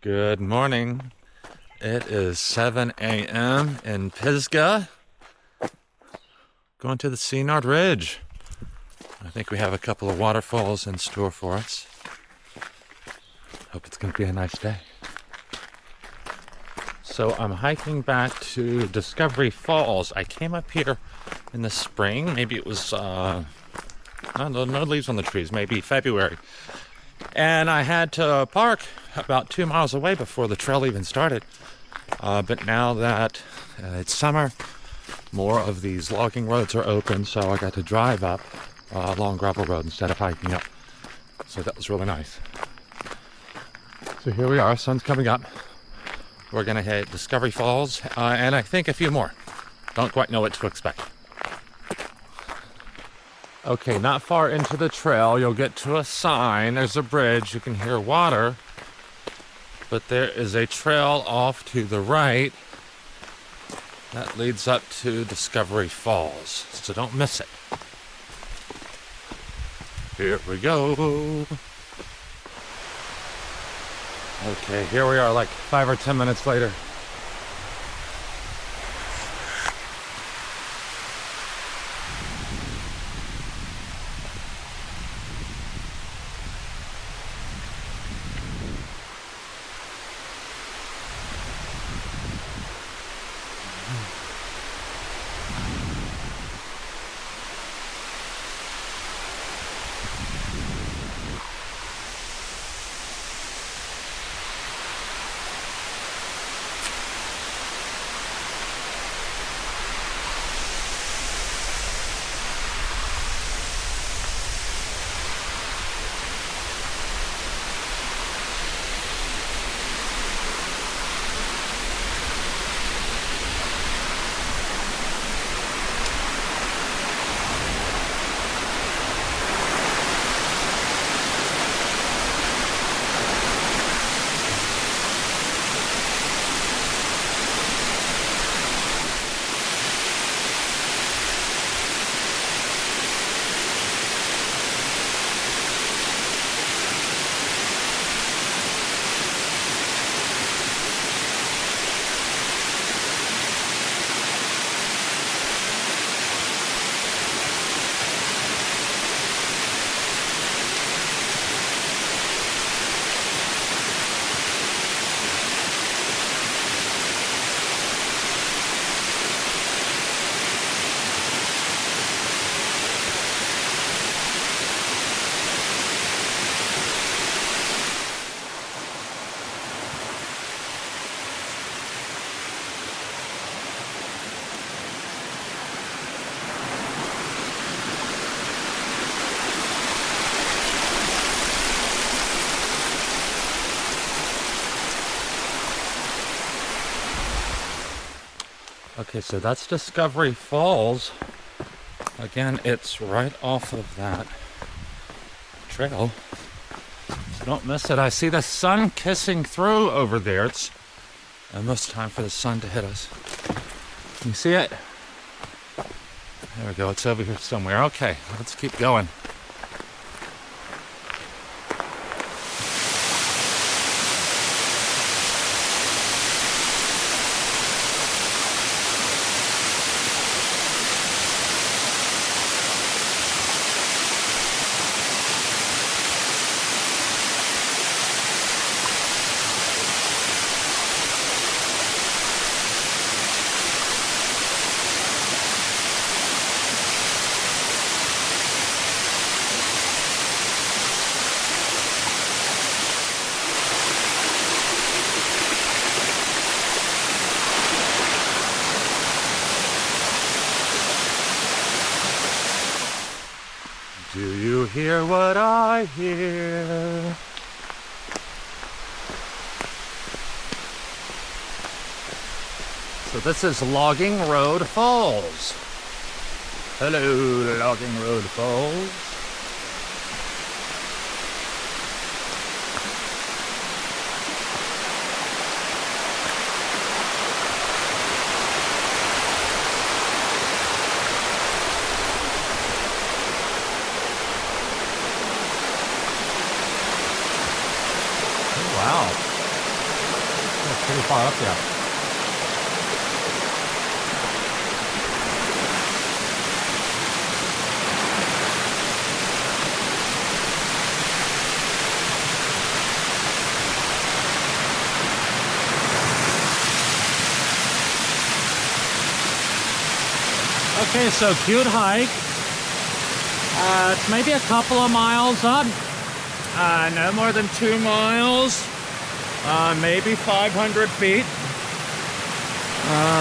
Good morning. It is 7 a.m. in Pisgah. Going to the Senard Ridge. I think we have a couple of waterfalls in store for us. Hope it's going to be a nice day. So I'm hiking back to Discovery Falls. I came up here in the spring. Maybe it was, no leaves on the trees, maybe February. And I had to park about 2 miles away before the trail even started. But now that it's summer, more of these logging roads are open, so I got to drive up a long gravel road instead of hiking up. So that was really nice. So here we are, sun's coming up. We're gonna hit Discovery Falls, and I think a few more. Don't quite know what to expect. Okay, not far into the trail, you'll get to a sign. There's a bridge, you can hear water. But there is a trail off to the right that leads up to Discovery Falls. So don't miss it. Here we go. Okay, here we are like 5 or 10 minutes later. Okay, so that's Discovery Falls. Again, it's right off of that trail. So don't miss it. I see the sun kissing through over there. It's almost time for the sun to hit us. Can you see it? There we go. It's over here somewhere. Okay, let's keep going. Do you hear what I hear? So this is Logging Road Falls. Hello, Logging Road Falls. Wow. Pretty far up there. Okay, so cute hike. It's maybe a couple of miles up. No more than 2 miles. Maybe 500 feet.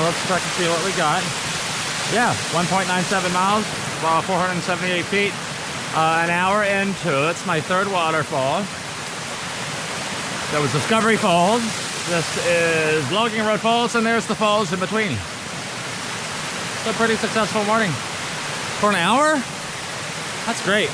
Let's check and see what we got. Yeah, 1.97 miles, 478 feet. An hour into it. It's my third waterfall. That was Discovery Falls. This is Logging Road Falls, and there's the falls in between. It's a pretty successful morning. For an hour? That's great.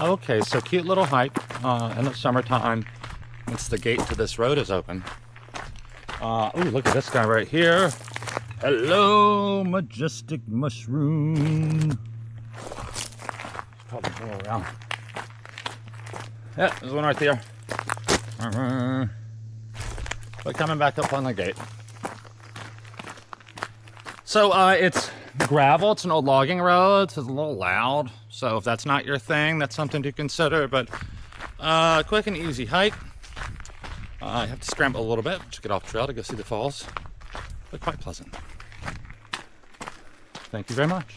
Okay, so cute little hike in the summertime. Once the gate to this road is open. Oh, look at this guy right here. Hello, majestic mushroom. Probably go around. Yeah, there's one right there. But coming back up on the gate. So it's gravel. It's an old logging road. It's a little loud. So if that's not your thing, that's something to consider. But quick and easy hike. I have to scramble a little bit to get off trail to go see the falls, but quite pleasant. Thank you very much.